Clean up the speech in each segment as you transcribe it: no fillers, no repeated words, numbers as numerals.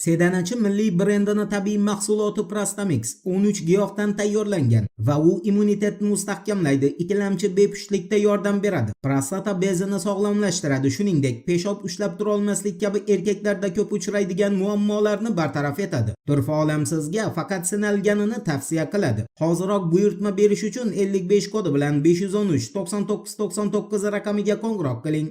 Sedanachi milliy brendining tabiiy mahsuloti Prostamix 13 giyohdan tayyorlangan va u immunitetni mustahkamlaydi, ikkilamchi bepushtlikda yordam beradi, prostata bezini sog'lomlashtiradi, shuningdek peshob ushlab tura olmaslik kabi erkaklarda ko'p uchraydigan muammolarni bartaraf etadi. Turfa olamsizga faqat sinalganini tavsiya qiladi. Hoziroq buyurtma berish uchun 55 kodi bilan 513 99 99 raqamiga qo'ng'iroq qiling.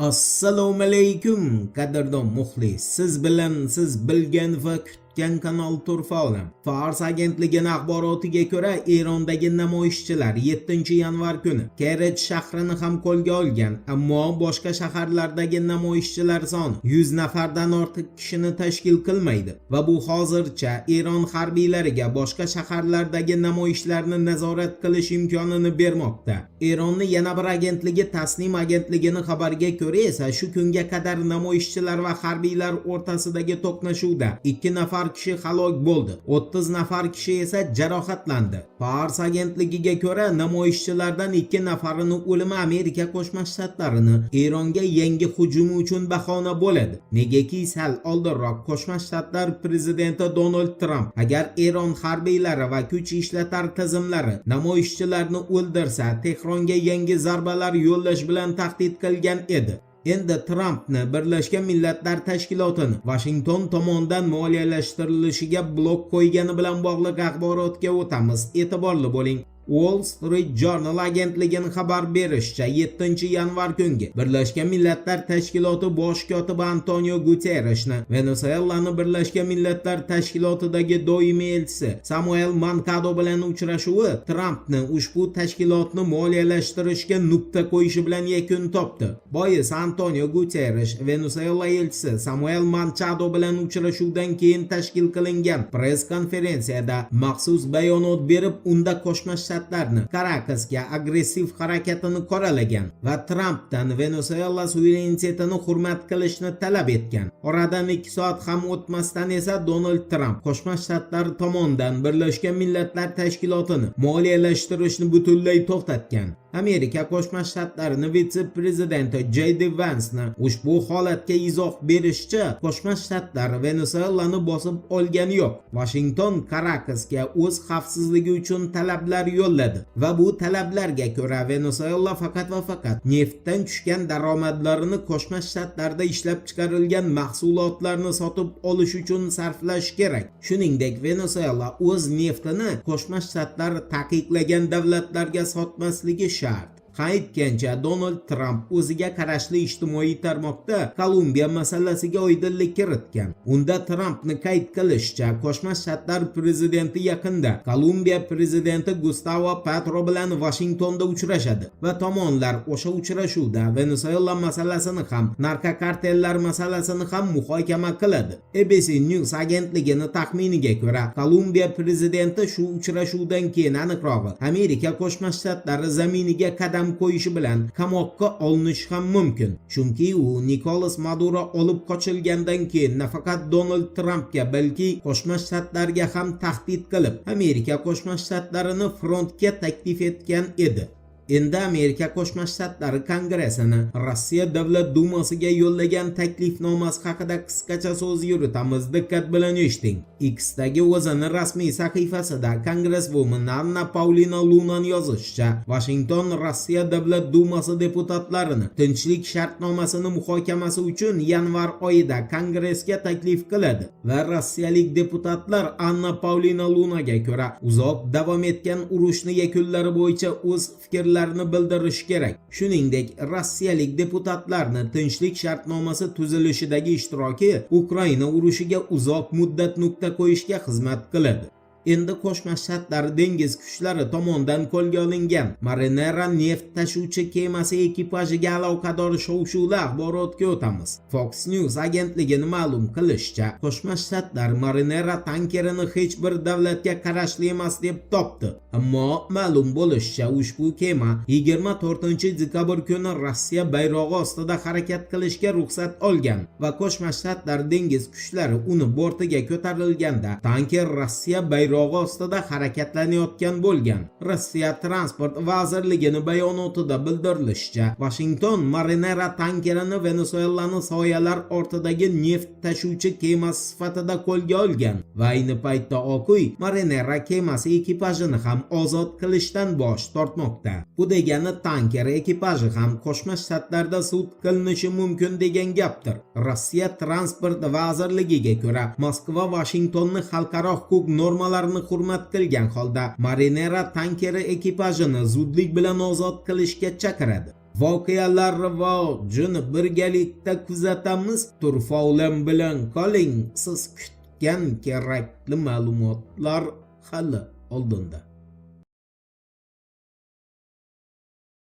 Assalomu alaykum qadrdon muxlis. Siz bilan siz bilgan va kutgan kanal Turfa olam. Fars agentligining axborotiga ko'ra, Erondagi namoyishchilar 7-yanvar kuni Kerech shahrini ham qo'lga olgan, ammo boshqa shaharlardagi namoyishchilar soni 100 nafardan ortiq kishini tashkil qilmaydi va bu hozircha Eron harbiylariga boshqa shaharlardagi namoyishlarni nazorat qilish imkonini bermoqda. Eronning yana bir agentligi Tasnim agentligining xabariga ko'ra esa shu kunga qadar namoyishchilar va harbiylar o'rtasidagi to'qnashuvda 2 nafar kishi halok bo'ldi, 30 nafar kishi esa jarohatlandi. Fars agentligiga ko'ra, namoyishchilardan 2 nafarining o'limi Amerika Qo'shma Shtatlarining Eronga yangi hujumi uchun bahona bo'ladi. Negaki sal oldinroq Qo'shma Shtatlar prezidenti Donald Trump agar Eron harbiylari va kuch ishlatar tizimlari namoyishchilarni o'ldirsa, Tehronga yangi zarbalar yo'llash bilan tahdid qilgan edi. Endi Trumpni Birlashgan Millatlar Tashkilotini Washington tomonidan moliyalashtirilishiga blok qo'ygani bilan bog'liq axborotga o'tamiz. E'tiborli bo'ling. Wall Street Journal agentligining xabar berishicha, 7-yanvar kungi Birlashgan Millatlar Tashkiloti bosh kotibi Antonio Guterresni Venezuelaning Birlashgan Millatlar Tashkilotidagi doimiy elchisi Samuel Mancado bilan uchrashuvi Trumpni ushbu tashkilotni moliyalashtirishga nuqta qo'yishi bilan yakun topdi. Bois Antonio Guterres Venezuela elchisi Samuel Mancado bilan uchrashuvdan keyin tashkil qilingan press konferensiyada maxsus bayonot berib, unda Qo'shma Caracasga agressiv harakatini qoralagan va Trumpdan Venezuela suverenitetini hurmat qilishni talab etgan. Oradan 2 soat ham o'tmasdan esa Donald Trump Qo'shma Shtatlar tomonidan Birlashgan Millatlar Tashkilotini moliyalashtirishni butunlay to'xtatgan. Amerika Qo'shma Shtatlarining vitse-prezidenti J.D. Vance'ni ushbu holatga izoh berishcha, Qo'shma Shtatlar Venezuelani bosib olgani yo'q. Washington Caracasga o'z xavfsizligi uchun talablar yo'lladi va bu talablarga ko'ra Venezuela faqat va faqat neftdan tushgan daromadlarini Qo'shma Shtatlarda ishlab chiqarilgan mahsulotlarni sotib olish uchun sarflash kerak. Shuningdek, Venezuela o'z neftini Qo'shma Shtatlar taqiqlagan davlatlarga sotmasligi shart. Aytgancha, Donald Trump o'ziga qarashli ijtimoiy tarmoqda Kolumbiya masalasiga oydinlik kiritgan. Unda Trumpni qayd qilishicha, Qo'shma Shtatlar prezidenti yaqinda Kolumbiya prezidenti Gustavo Petro bilan Washingtonda uchrashadi va tomonlar o'sha uchrashuvda Venezuela masalasini ham, narkokartellar masalasini ham muhokama qiladi. ABC News agentligining taxminiga ko'ra, Kolumbiya prezidenti shu uchrashuvdan keyin, aniqrog'i, Amerika Qo'shma Shtatlari zaminiga qadam qo'yishi bilan qamoqqa olinishi ham mumkin. Chunki u Nicolas Maduro olib qochilgandan keyin nafaqat Donald Trumpga, balki Qo'shma Shtatlarga ham tahdid qilib, Amerika Qo'shma Shtatlarini frontga taklif etgan edi. Endi Amerika Qo'shma Shtatlari Kongressini Rossiya Davlat Dumasiga yo'llagan taklifnomasi haqida qisqacha so'z yuritamiz. Diqqat bilan eshiting. X'dagi o'zining rasmiy sahifasida Congresswoman Anna Paulina Lunan yozishicha, Washington Rossiya Davlat Dumasi deputatlarini tinchlik shartnomasini muhokamasi uchun yanvar oyida Kongressga taklif qiladi va rossiyalik deputatlar Anna Paulina Lunaga ko'ra uzoq davom etgan urushni yakunlari bo'yicha o'z fikrlarini bildirish kerak. Shuningdek, rossiyalik deputatlarni tinchlik shartnomasi tuzilishidagi ishtiroki Ukraina urushiga uzoq muddat nuqta qo'yishga xizmat qiladi. Endi Qo'shma Shtatlar dengiz kuchlari tomonidan qo'lga olingan Marinera neft tashuvchi kemasi ekipajiga aloqador shov-shuvli axborotga o'tamiz. Fox News agentligining ma'lum qilishicha, Qo'shma Shtatlar Marinera tankerini hech bir davlatga qarashli emas deb topdi. Ammo ma'lum bo'lishicha, ushbu kema 24-dekabr kuni Rossiya bayrog'i ostida harakat qilishga ruxsat olgan va Qo'shma Shtatlar dengiz kuchlari uni bortiga ko'tarilganda tanker Rossiya bayrog'i bayrog'i ostida harakatlanayotgan bo'lgan. Rossiya transport vazirligining bayonotida bildirilishicha, Washington Marinera tankerini Venesuelaning soyalar ortidagi neft tashuvchi kemasi sifatida qo'lga olgan va ayni paytda Oq uy Marinera kemasi ekipajini ham ozod qilishdan bosh tortmoqda. Bu degani tanker ekipaji ham Qo'shma Shtatlarda sud qilinishi mumkin degan gapdir. Rossiya transport vazirligiga ko'ra, Moskva Washingtonni xalqaro huquq normalarini hurmat qilgan holda Marinera tankeri ekipajini zudlik bilan ozod qilishga chaqiradi. Voqealar rivojini birgalikda kuzatamiz. Turfa bilan qoling. Siz kutgan kerakli ma'lumotlar hali oldinda.